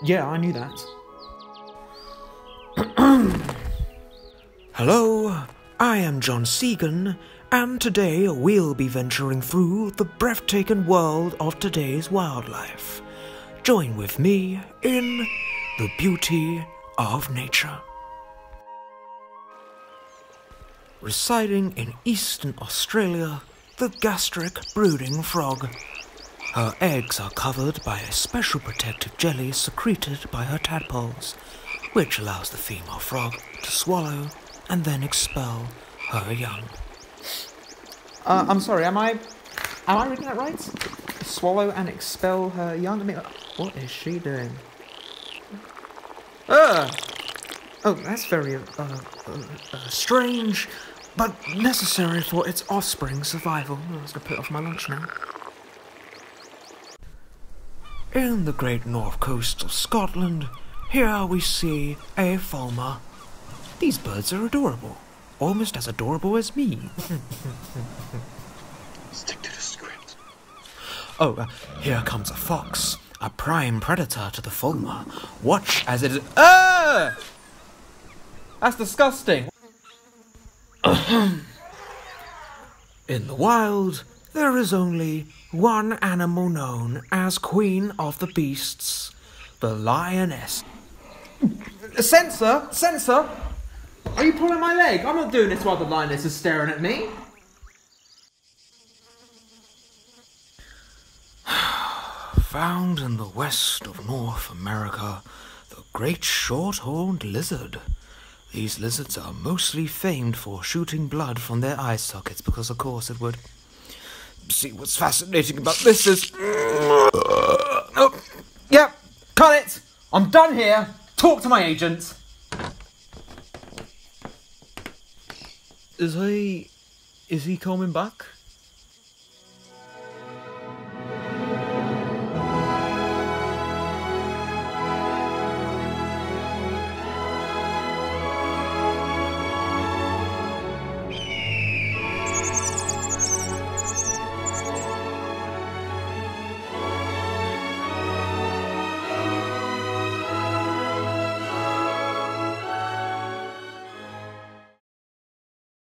Yeah, I knew that. Hello, I am John Segan, and today we'll be venturing through the breathtaking world of today's wildlife. Join with me in the beauty of nature. Residing in eastern Australia, the gastric brooding frog. Her eggs are covered by a special protective jelly secreted by her tadpoles, which allows the female frog to swallow and then expel her young. I'm sorry, am I reading that right? Swallow and expel her young? I mean, what is she doing? Oh, that's very, Strange, but necessary for its offspring's survival. I was going to put it off my lunch now. In the great north coast of Scotland, here we see a fulmar. These birds are adorable, almost as adorable as me. Stick to the script. Here comes a fox, a prime predator to the fulmar. Watch as it is. That's disgusting. In the wild, there is only one animal known as Queen of the Beasts, the lioness. Censor! Are you pulling my leg? I'm not doing this while the lioness is staring at me. Found in the west of North America, the great short-horned lizard. These lizards are mostly famed for shooting blood from their eye sockets because, of course, it would. See, what's fascinating about this is... Yep, cut it! I'm done here. Talk to my agent. Is he coming back?